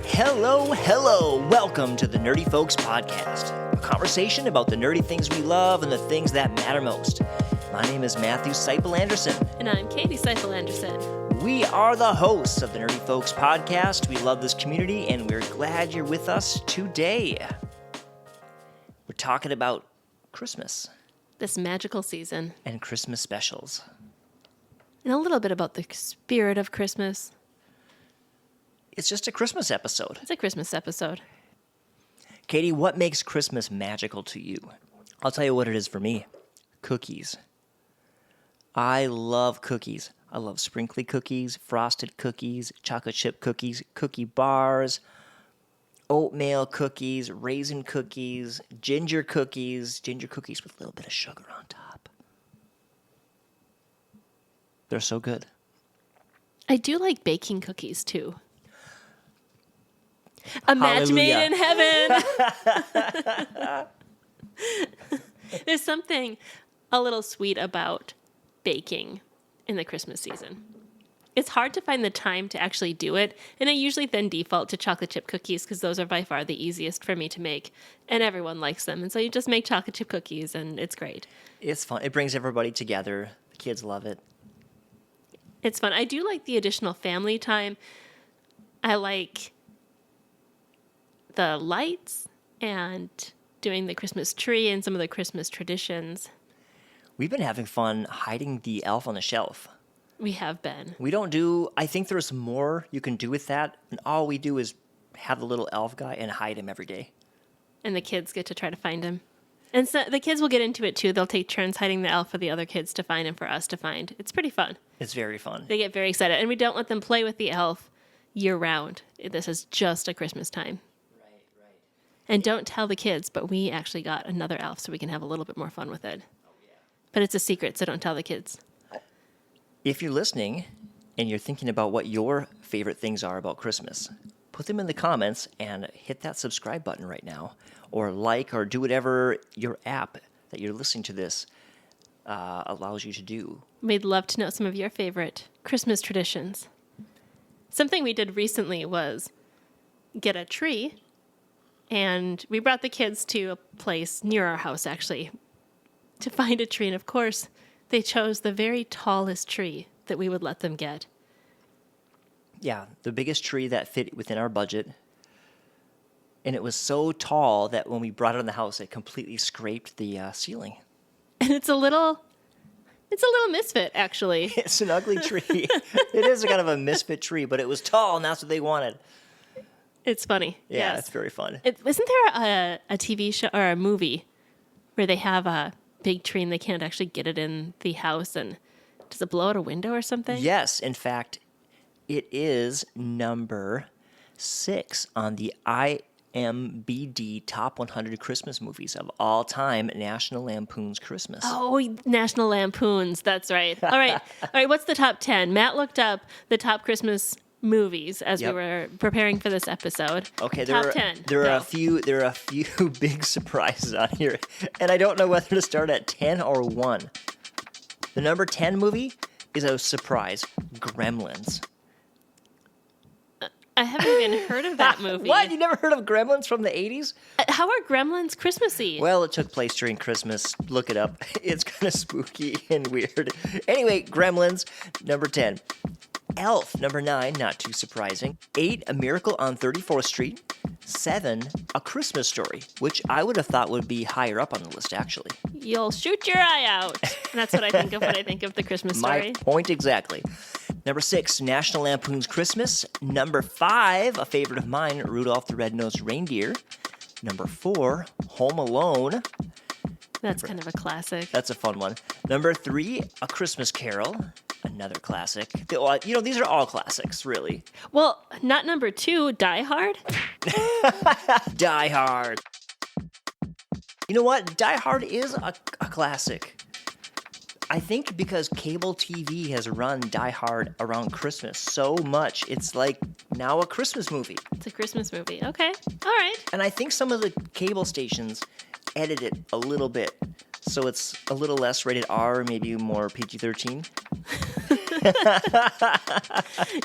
Hello. Welcome to the Nerdy Folks Podcast, a conversation about the nerdy things we love and the things that matter most. My name is Matthew Seipel Anderson. And I'm Katie Seipel Anderson. We are the hosts of the Nerdy Folks Podcast. We love this community, and we're glad you're with us today. We're talking about Christmas. This magical season. And Christmas specials. And a little bit about the spirit of Christmas. It's just a Christmas episode. It's a Christmas episode. Katie, what makes Christmas magical to you? I'll tell you what it is for me. Cookies. I love cookies. I love sprinkly cookies, frosted cookies, chocolate chip cookies, cookie bars, oatmeal cookies, raisin cookies, ginger cookies with a little bit of sugar on top. They're so good. I do like baking cookies too. A match made in heaven. There's something a little sweet about baking in the Christmas season. It's hard to find the time to actually do it, and I usually then default to chocolate chip cookies because those are by far the easiest for me to make, and everyone likes them. And so you just make chocolate chip cookies, and it's great. It's fun. It brings everybody together. The kids love it. It's fun. I do like the additional family time. I like the lights and doing the Christmas tree and some of the Christmas traditions. We've been having fun hiding the elf on the shelf. We have been. I think there's more you can do with that, and all we do is have the little elf guy and hide him every day. And the kids get to try to find him. And so the kids will get into it too. They'll take turns hiding the elf for the other kids to find and for us to find. It's pretty fun. It's very fun. They get very excited. And we don't let them play with the elf year round. This is just a Christmas time. Right. And don't tell the kids, but we actually got another elf so we can have a little bit more fun with it. But it's a secret, so don't tell the kids. If you're listening and you're thinking about what your favorite things are about Christmas, put them in the comments and hit that subscribe button right now, or like, or do whatever your app that you're listening to this allows you to do. We'd love to know some of your favorite Christmas traditions. Something we did recently was get a tree, and we brought the kids to a place near our house, actually, to find a tree. And of course, they chose the very tallest tree that we would let them get. Yeah, the biggest tree that fit within our budget. And it was so tall that when we brought it in the house, it completely scraped the ceiling. And it's a little misfit, actually. It's an ugly tree. It is kind of a misfit tree, but it was tall, and that's what they wanted. It's funny. Yeah, yes. It's very fun. Isn't there a TV show or a movie where they have a big tree and they can't actually get it in the house, and does it blow out a window or something? Yes, in fact, it is number 6 on the IMBD Top 100 Christmas Movies of all time, National Lampoon's Christmas. Oh, National Lampoons. That's right. All right. What's the top 10? Matt looked up the top Christmas movies as we were preparing for this episode. Okay, top 10. There are a few big surprises on here, and I don't know whether to start at 10 or 1. The number 10 movie is a surprise, Gremlins. I haven't even heard of that movie. What? You never heard of Gremlins from the 80s? How are Gremlins Christmassy? Well, it took place during Christmas. Look it up. It's kind of spooky and weird. Anyway, Gremlins, number 10. Elf, number 9, not too surprising. 8, A Miracle on 34th Street. 7, A Christmas Story, which I would have thought would be higher up on the list, actually. You'll shoot your eye out. That's what I think of when I think of the Christmas Story. My point exactly. Number 6, National Lampoon's Christmas. Number 5, a favorite of mine, Rudolph the Red-Nosed Reindeer. Number 4, Home Alone. That's kind of a classic. That's a fun one. Number 3, A Christmas Carol. Another classic. These are all classics, really. Well, not number 2, Die Hard. Die Hard. You know what? Die Hard is a classic. I think because cable TV has run Die Hard around Christmas so much, it's like now a Christmas movie. It's a Christmas movie. Okay. All right. And I think some of the cable stations edit it a little bit, so it's a little less rated R, maybe more PG-13.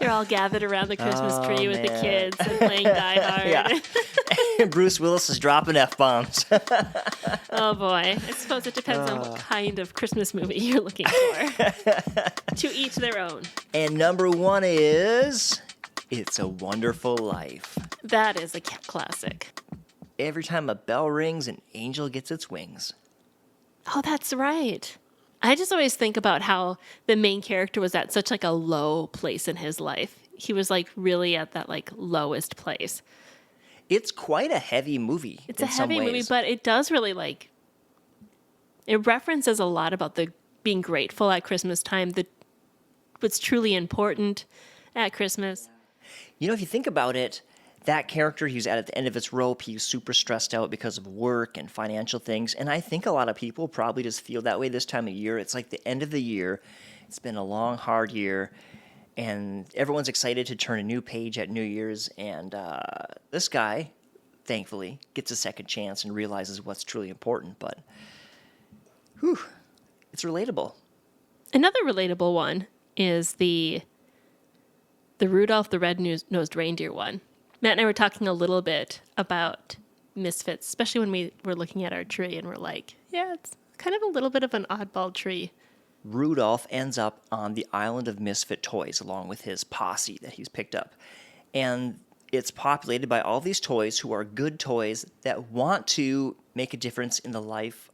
You're all gathered around the Christmas tree with the man. kids and playing Die Hard. Yeah. Bruce Willis is dropping F-bombs. Oh boy. I suppose it depends on what kind of Christmas movie you're looking for. To each their own. And number 1 is It's a Wonderful Life. That is a classic. Every time a bell rings, an angel gets its wings. Oh, that's right. I just always think about how the main character was at such like a low place in his life. He was like really at that like lowest place. It's quite a heavy movie. It's in a heavy some movie, ways. but it does really like it references a lot about the being grateful at Christmas time, the what's truly important at Christmas. You know, if you think about it, that character he was at the end of his rope, he was super stressed out because of work and financial things. And I think a lot of people probably just feel that way this time of year. It's like the end of the year. It's been a long, hard year. And everyone's excited to turn a new page at New Year's. And this guy, thankfully, gets a second chance and realizes what's truly important. But, whew, it's relatable. Another relatable one is the Rudolph the Red-Nosed Reindeer one. Matt and I were talking a little bit about misfits, especially when we were looking at our tree and we're like, yeah, it's kind of a little bit of an oddball tree. Rudolph ends up on the island of misfit toys along with his posse that he's picked up. And it's populated by all these toys who are good toys that want to make a difference in the life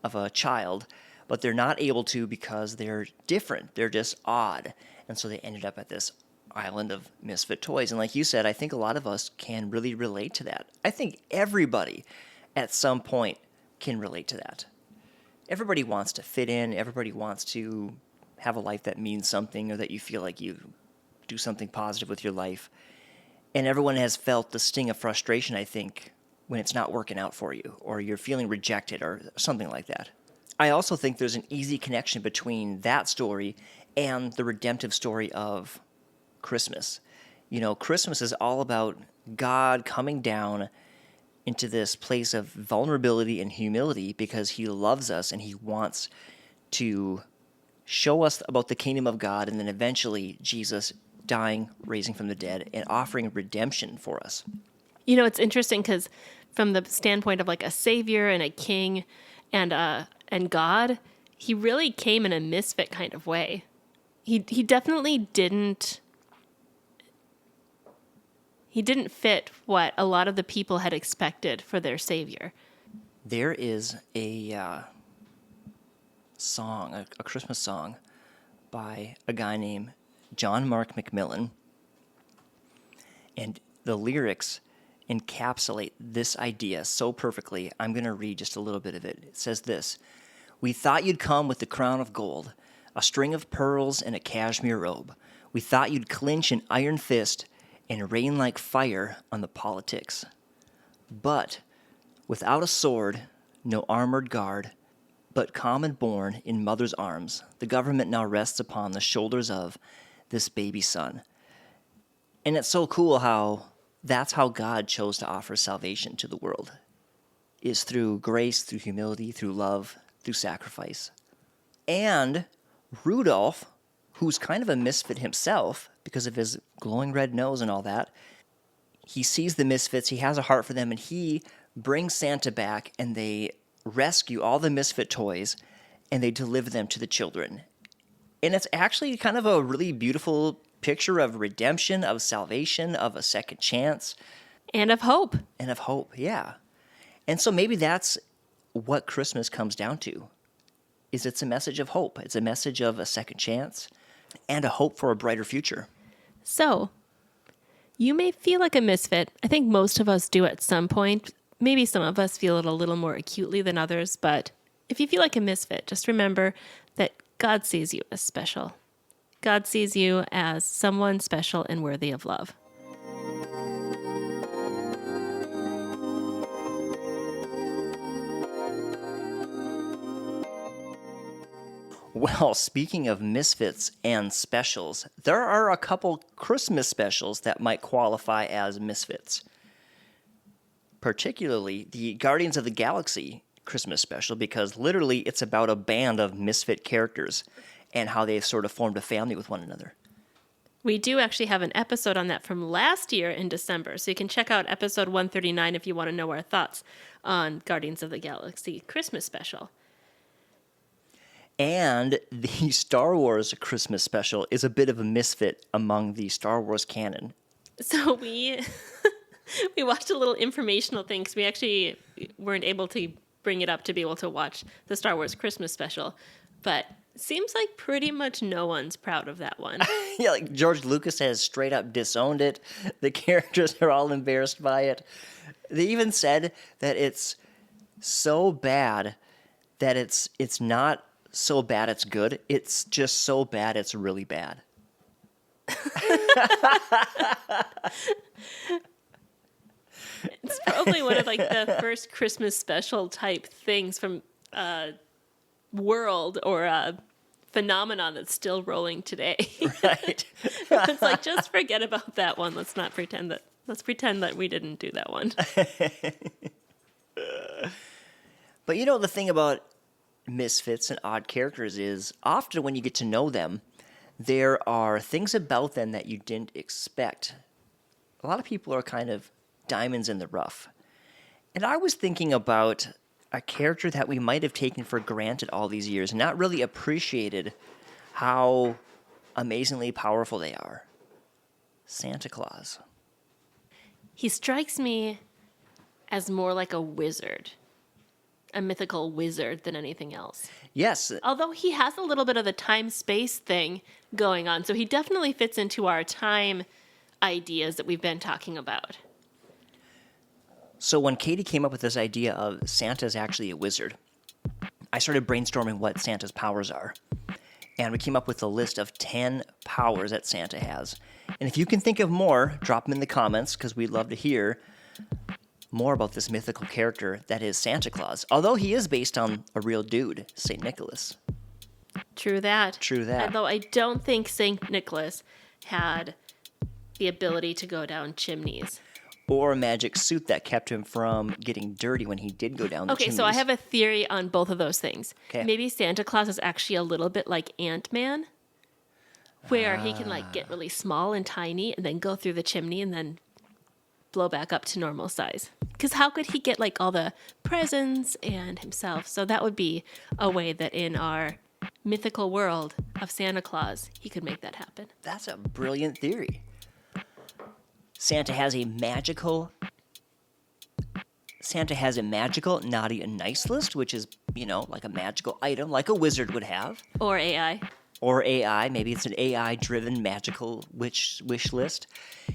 of a child, but they're not able to because they're different. They're just odd. And so they ended up at this island of misfit toys. And like you said, I think a lot of us can really relate to that. I think everybody at some point can relate to that. Everybody wants to fit in. Everybody wants to have a life that means something or that you feel like you do something positive with your life. And everyone has felt the sting of frustration, I think, when it's not working out for you or you're feeling rejected or something like that. I also think there's an easy connection between that story and the redemptive story of Christmas. You know, Christmas is all about God coming down into this place of vulnerability and humility because he loves us and he wants to show us about the kingdom of God, and then eventually Jesus dying, raising from the dead, and offering redemption for us. You know, it's interesting because from the standpoint of like a savior and a king and God, he really came in a misfit kind of way. He definitely didn't fit what a lot of the people had expected for their savior. There is a song, a Christmas song by a guy named John Mark McMillan, and the lyrics encapsulate this idea so perfectly. I'm going to read just a little bit of it. It says this: "We thought you'd come with the crown of gold, a string of pearls and a cashmere robe. We thought you'd clinch an iron fist and rain like fire on the politics. But without a sword, no armored guard, but calm and born in mother's arms, the government now rests upon the shoulders of this baby son." And it's so cool how that's how God chose to offer salvation to the world, is through grace, through humility, through love, through sacrifice. And Rudolph, who's kind of a misfit himself because of his glowing red nose and all that, he sees the misfits, he has a heart for them, and he brings Santa back, and they rescue all the misfit toys, and they deliver them to the children. And it's actually kind of a really beautiful picture of redemption, of salvation, of a second chance. And of hope. And of hope, yeah. And so maybe that's what Christmas comes down to, is it's a message of hope. It's a message of a second chance and a hope for a brighter future. So, you may feel like a misfit. I think most of us do at some point. Maybe some of us feel it a little more acutely than others, but if you feel like a misfit, just remember that God sees you as special. God sees you as someone special and worthy of love. Well, speaking of misfits and specials, there are a couple Christmas specials that might qualify as misfits. Particularly the Guardians of the Galaxy Christmas special, because literally it's about a band of misfit characters. and how they've sort of formed a family with one another. We do actually have an episode on that from last year in December. So you can check out episode 139 if you want to know our thoughts on Guardians of the Galaxy Christmas special. And the Star Wars Christmas special is a bit of a misfit among the Star Wars canon. So we watched a little informational thing because we actually weren't able to bring it up to be able to watch the Star Wars Christmas special. But seems like pretty much no one's proud of that one. Yeah, like George Lucas has straight up disowned it. The characters are all embarrassed by it. They even said that it's so bad that it's not so bad it's good. It's just so bad it's really bad. It's probably one of like the first Christmas special type things from world or a phenomenon that's still rolling today. Right. It's like, just forget about that one. Let's pretend that we didn't do that one. But you know, the thing about misfits and odd characters is often when you get to know them, there are things about them that you didn't expect. A lot of people are kind of diamonds in the rough. And I was thinking about a character that we might have taken for granted all these years and not really appreciated how amazingly powerful they are. Santa Claus. He strikes me as more like a wizard, a mythical wizard than anything else. Yes. Although he has a little bit of the time-space thing going on, so he definitely fits into our time ideas that we've been talking about. So when Katie came up with this idea of Santa's actually a wizard, I started brainstorming what Santa's powers are. And we came up with a list of 10 powers that Santa has. And if you can think of more, drop them in the comments, because we'd love to hear more about this mythical character that is Santa Claus. Although he is based on a real dude, St. Nicholas. True that. True that. Although I don't think St. Nicholas had the ability to go down chimneys. Or a magic suit that kept him from getting dirty when he did go down the Okay, chimneys. so I have a theory on both of those things. Okay. Maybe Santa Claus is actually a little bit like Ant-Man, where he can like get really small and tiny and then go through the chimney and then blow back up to normal size. Because how could he get like all the presents and himself? So that would be a way that in our mythical world of Santa Claus, he could make that happen. That's a brilliant theory. Santa has a magical, naughty, and nice list, which is, you know, like a magical item, like a wizard would have. Or AI. Or AI, maybe it's an AI-driven magical wish list.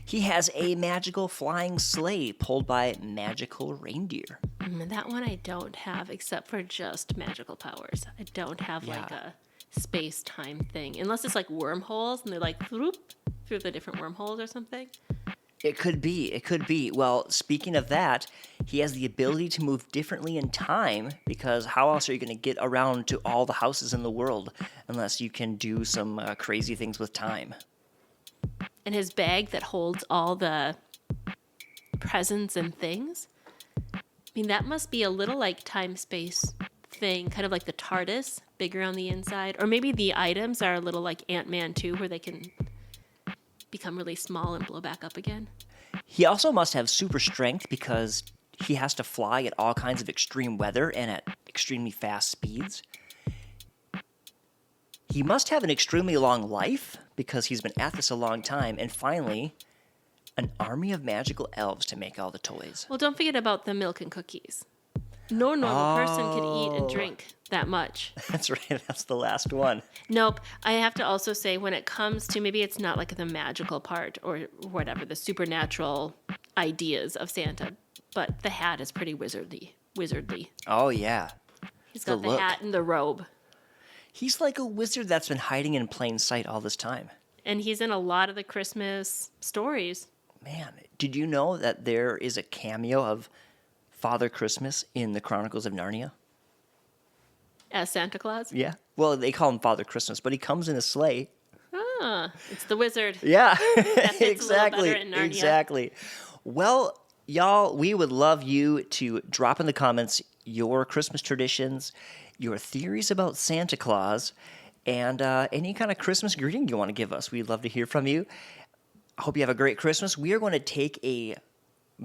He has a magical flying sleigh pulled by magical reindeer. That one I don't have, except for just magical powers. I don't have like Yeah. a space-time thing, unless it's like wormholes and they're like through the different wormholes or something. It could be. Well, speaking of that, he has the ability to move differently in time, because how else are you going to get around to all the houses in the world unless you can do some crazy things with time? And his bag that holds all the presents and things. I mean, that must be a little like time-space thing, kind of like the TARDIS, bigger on the inside. Or maybe the items are a little like Ant-Man 2, where they can become really small and blow back up again. He also must have super strength because he has to fly at all kinds of extreme weather and at extremely fast speeds. He must have an extremely long life because he's been at this a long time. And finally, an army of magical elves to make all the toys. Well, don't forget about the milk and cookies. No normal person can eat and drink that much. That's right. That's the last one. Nope. I have to also say, when it comes to, maybe it's not like the magical part or whatever, the supernatural ideas of Santa, but the hat is pretty wizardly. Oh, yeah. He's got the look. hat and the robe. He's like a wizard that's been hiding in plain sight all this time. And he's in a lot of the Christmas stories. Man, did you know that there is a cameo of Father Christmas in the Chronicles of Narnia? As Santa Claus? Yeah. Well, they call him Father Christmas, but he comes in a sleigh. Ah, it's the wizard. Yeah, fits a little exactly. better in Narnia. Exactly. Well, y'all, we would love you to drop in the comments your Christmas traditions, your theories about Santa Claus, and any kind of Christmas greeting you want to give us. We'd love to hear from you. I hope you have a great Christmas. We are going to take a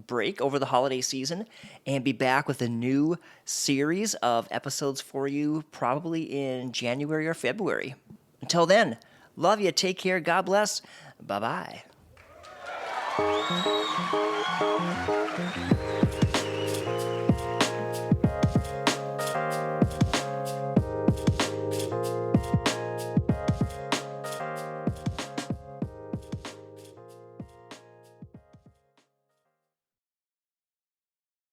break over the holiday season and be back with a new series of episodes for you probably in January or February. Until then, love you. Take care. God bless. Bye-bye.